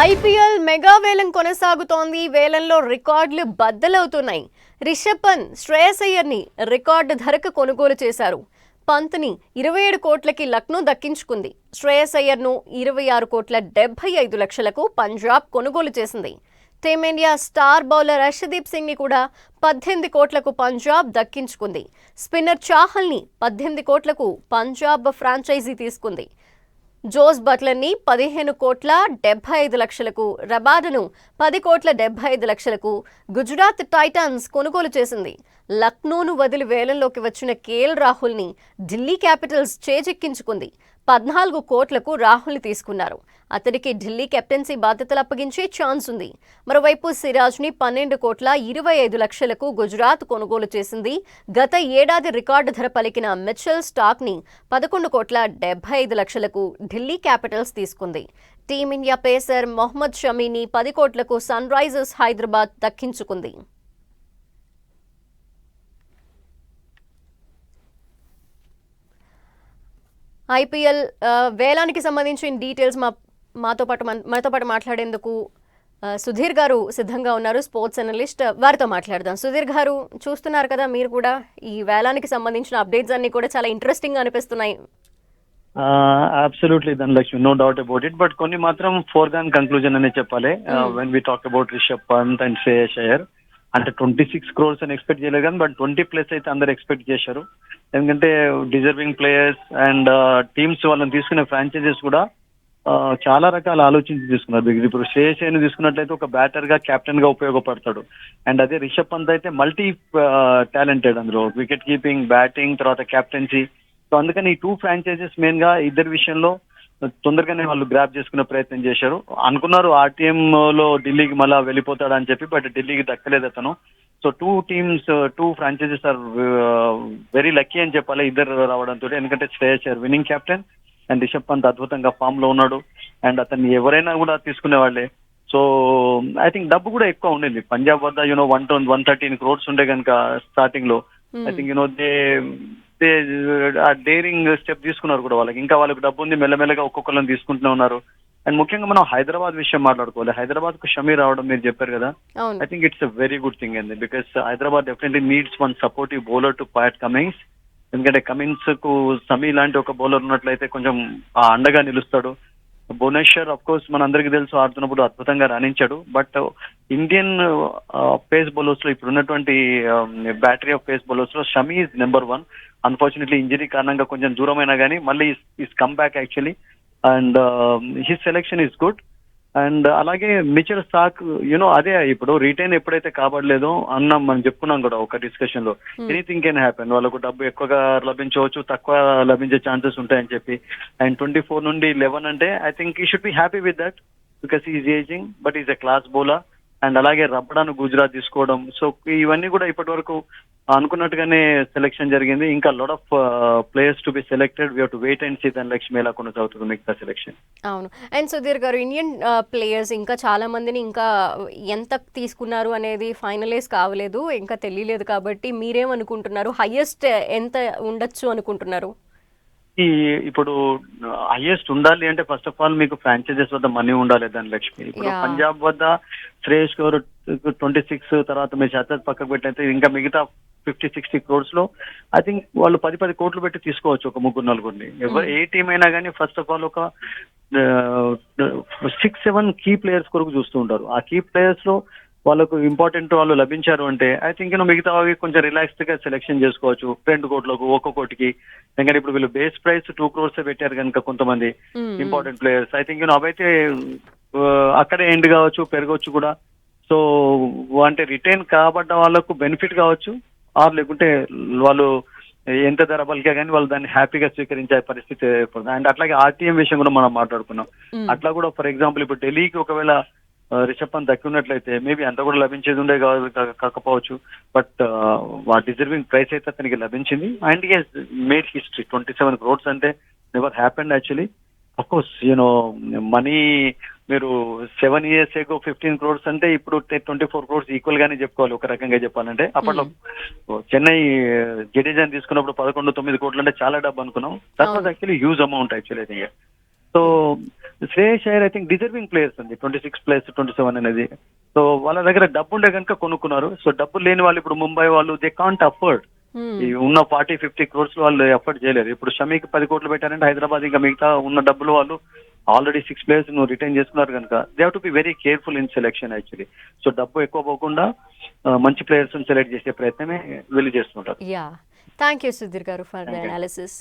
IPL mega వేలం కొనసాగుతోంది. వేలంలో రికార్డులు బద్దలవుతున్నాయి. రిషబ్ పంత్, శ్రేయస్ అయ్యర్ని రికార్డు ధరకు కొనుగోలు చేశారు. పంత్ని 27 కోట్లకి లక్నో దక్కించుకుంది. శ్రేయస్ అయ్యర్ను 26,75,00,000కు పంజాబ్ కొనుగోలు చేసింది. Team India star bowler Harshdeep Singh ని కూడా 18 కోట్లకు పంజాబ్ దక్కించుకుంది. స్పిన్నర్ చాహల్ని 18 కోట్లకు పంజాబ్ ఫ్రాంచైజీ తీసుకుంది. జోస్ బట్లర్ని 15,75,00,000కు, రబాడను 10,75,00,000కు గుజరాత్ టైటాన్స్ కొనుగోలు చేసింది. లక్నోను వదిలి వేలంలోకి వచ్చిన కేఎల్ రాహుల్ని ఢిల్లీ క్యాపిటల్స్ చేజిక్కించుకుంది. 14 కోట్లకు రాహుల్ని తీసుకున్నారు. అతడికి ఢిల్లీ కెప్టెన్సీ బాధ్యతలు అప్పగించే ఛాన్స్ ఉంది. మరోవైపు సిరాజ్ని 12,25,00,000కు గుజరాత్ కొనుగోలు చేసింది. గత ఏడాది రికార్డు ధర పలికిన మిచెల్ స్టార్క్ని 11,75,00,000కు ఢిల్లీ క్యాపిటల్స్ తీసుకుంది. టీమిండియా పేసర్ మొహమ్మద్ షమీని 10 కోట్లకు సన్ రైజర్స్ హైదరాబాద్ దక్కించుకుంది. ఐపీఎల్ వేలానికి సంబంధించిన డీటెయిల్స్ మనతో పాటు మాట్లాడేందుకు సుధీర్ గారు సిద్ధంగా ఉన్నారు, స్పోర్ట్స్ అనలిస్ట్. వారితో మాట్లాడదాం. సుధీర్ గారు, చూస్తున్నారు కదా మీరు కూడా, ఈ వేలానికి సంబంధించిన అప్డేట్స్ అన్ని కూడా చాలా ఇంట్రెస్టింగ్ గా అనిపిస్తున్నాయి. Absolutely Dhanalakshmi, no doubt about it. But కొన్ని మాత్రం ఫోర్గాన్ కంక్లూజన్ అనే చెప్పాలి. When we talk about Rishabh Pant and Shreyas Iyer, అంటే 26 crores అని ఎక్స్పెక్ట్ చేయలేదు కానీ బట్ 20+ అయితే అందరు ఎక్స్పెక్ట్ చేశారు. ఎందుకంటే డిజర్వింగ్ ప్లేయర్స్ అండ్ టీమ్స్ వాళ్ళని తీసుకునే ఫ్రాంచైజెస్ కూడా చాలా రకాల ఆలోచించి తీసుకున్నారు. ఇప్పుడు శ్రేయస్ అయ్యర్ని తీసుకున్నట్లయితే ఒక బ్యాటర్ గా, కెప్టెన్ గా ఉపయోగపడతాడు. అండ్ అదే రిషబ్ పంత్ అయితే మల్టీ టాలెంటెడ్, అందులో వికెట్ కీపింగ్, బ్యాటింగ్, తర్వాత కెప్టెన్సీ. సో అందుకని ఈ 2 ఫ్రాంచైజెస్ మెయిన్ గా ఇద్దరి విషయంలో తొందరగానే వాళ్ళు గ్రాప్ చేసుకునే ప్రయత్నం చేశారు. అనుకున్నారు ఆర్టీఎం లో ఢిల్లీకి మళ్ళా వెళ్ళిపోతాడని చెప్పి, బట్ ఢిల్లీకి దక్కలేదు అతను. So 2 franchises are very lucky అని చెప్పాలి ఇద్దరు రావడంతో. ఎందుకంటే Shreyas Iyer winning captain and Rishabh Pant అద్భుతంగా ఫామ్ లో ఉన్నాడు. అండ్ అతన్ని ఎవరైనా కూడా తీసుకునే వాళ్ళే. సో ఐ థింక్ డబ్బు కూడా ఎక్కువ ఉండింది పంజాబ్ వద్ద. 113 crores ఉండే కనుక స్టార్టింగ్ లో, ఐ థింక్ ఆ డేరింగ్ స్టెప్ తీసుకున్నారు కూడా. వాళ్ళకి డబ్బు ఉంది, మెల్లమెల్లగా ఒక్కొక్కరిని తీసుకుంటూనే ఉన్నారు. అండ్ ముఖ్యంగా మనం హైదరాబాద్ విషయం మాట్లాడుకోవాలి. హైదరాబాద్ కు షమీ రావడం మీరు చెప్పారు కదా, I think it's a very good thing అండి. Because Hyderabad definitely needs one supportive bowler to Pat Cummins. ఎందుకంటే కమిన్స్ కు సమీ లాంటి ఒక బౌలర్ ఉన్నట్లయితే కొంచెం అండగా నిలుస్తాడు. భువనేశ్వర్ అఫ్ కోర్స్ మన అందరికీ తెలుసు, ఆడుతున్నప్పుడు అద్భుతంగా రాణించాడు. బట్ ఇండియన్ పేస్ బౌలర్స్ లో ఇప్పుడు ఉన్నటువంటి బ్యాటరీ ఆఫ్ పేస్ బౌలర్స్ లో Shami is number 1. Unfortunately injury కారణంగా కొంచెం దూరమైనా కానీ మళ్ళీ is come back actually. And his selection is good. And అలాగే మిచెల్ స్టార్క్, అదే ఇప్పుడు రిటైన్ ఎప్పుడైతే కాబడలేదో అన్నాం, మనం చెప్పుకున్నాం కూడా ఒక డిస్కషన్ లో, ఎనీథింగ్ కెన్ హ్యాపెన్. వాళ్ళకు డబ్బు ఎక్కువగా లభించవచ్చు, తక్కువ లభించే ఛాన్సెస్ ఉంటాయని చెప్పి. అండ్ 24 నుండి 11 అంటే ఐ థింక్ ఈ should be happy with that because is ageing but is a class bowler. And అలాగే రబ్బడాను గుజరాత్ తీసుకోవడం. సో ఇవన్నీ కూడా ఇప్పటి వరకు అనుకున్నట్టుగానే సెలెక్షన్ జరిగింది. ఇంకా lot of players to be selected. We have to wait and see Dhanalakshmi ఎలా కొనసాగుతుంది మిగతా సెలెక్షన్. అవును. అండ్ సుధీర్ గారు, ఇండియన్ ప్లేయర్స్ ఇంకా చాలా మందిని ఇంకా ఎంత తీసుకున్నారు అనేది ఫైనలైజ్ కావలేదు, ఇంకా తెలియలేదు. కాబట్టి మీరేమనుకుంటున్నారు, హైయెస్ట్ ఎంత ఉండొచ్చు అనుకుంటున్నారు? ఇప్పుడు హైయెస్ట్ ఉండాలి అంటే ఫస్ట్ ఆఫ్ ఆల్ మీకు ఫ్రాంచైజెస్ వద్ద మనీ ఉండాలి ధనలక్ష్మి. ఇప్పుడు పంజాబ్ వద్ద శ్రేయస్ గారు 26, తర్వాత మీరు శాతం పక్కకు పెట్టినైతే ఇంకా మిగతా 50-60 crores లో ఐ థింక్ వాళ్ళు 10 కోట్లు పెట్టి తీసుకోవచ్చు ఒక 3-4. ఏ టీం అయినా కానీ ఫస్ట్ ఆఫ్ ఆల్ ఒక 6-7 కీ ప్లేయర్స్ కొరకు చూస్తూ ఉంటారు. ఆ కీ ప్లేయర్స్ లో వాళ్ళకు ఇంపార్టెంట్ వాళ్ళు లభించారు అంటే ఐ థింక్ మిగతా కొంచెం రిలాక్స్డ్ గా సెలెక్షన్ చేసుకోవచ్చు 2 కోట్లకు ఒక్కొక్కటికి. ఎందుకంటే ఇప్పుడు వీళ్ళు బేస్ ప్రైస్ 2 crores పెట్టారు కనుక కొంతమంది ఇంపార్టెంట్ ప్లేయర్స్ ఐ థింక్ అవైతే అక్కడే ఎండ్ కావచ్చు, పెరగవచ్చు కూడా. సో అంటే రిటైన్ కాబడ్డ వాళ్ళకు బెనిఫిట్ కావచ్చు, ఆర్ లేకుంటే వాళ్ళు ఎంత ధర పలికా కానీ వాళ్ళు దాన్ని హ్యాపీగా స్వీకరించే పరిస్థితి ఏర్పడుతుంది. అండ్ అట్లాగే ఆర్టీఎం విషయం కూడా మనం మాట్లాడుకున్నాం. అట్లా కూడా ఫర్ ఎగ్జాంపుల్ ఇప్పుడు ఢిల్లీకి ఒకవేళ రిషబ్ పంత్ దక్కున్నట్లయితే మేబీ అంత కూడా లభించేది ఉండే కాకపోవచ్చు. బట్ డిజర్వింగ్ ప్రైస్ అయితే అతనికి లభించింది. And he has made history. 27 crores అంటే never happened actually. Of course money మీరు 7 years ago 15 crores అంటే ఇప్పుడు 24 crores ఈక్వల్ గానే చెప్పుకోవాలి ఒక రకంగా చెప్పాలంటే. అప్పట్లో చెన్నై జడేజాని తీసుకున్నప్పుడు 11-9 కోట్లు అంటే చాలా డబ్బు అనుకున్నాం. That was actually huge amount actually. So Shreyas Iyer I think deserving players అండి, 26 ప్లేయర్స్ 27 అనేది. సో వాళ్ళ దగ్గర డబ్బు ఉండే కనుక కొనుక్కున్నారు. సో డబ్బు లేని వాళ్ళు ఇప్పుడు ముంబై వాళ్ళు దే కాంట్ అఫోర్డ్, ఈ ఉన్న 40-50 crores వాళ్ళు ఎఫర్ట్ చేయలేరు. ఇప్పుడు షమీకి 10 కోట్లు పెట్టారంటే హైదరాబాద్ ఇంకా మిగతా ఉన్న డబ్బులు వాళ్ళు ఆల్రెడీ 6 players నువ్వు రిటైన్ చేసుకున్నారు కనుక they have to be very careful in selection actually. So డబ్బు ఎక్కువ పోకుండా మంచి ప్లేయర్స్ సెలెక్ట్ చేసే ప్రయత్నమే వీళ్ళు చేస్తుంటారు. యా, థ్యాంక్ యూ సుధీర్ గారు for the Thank you. Analysis.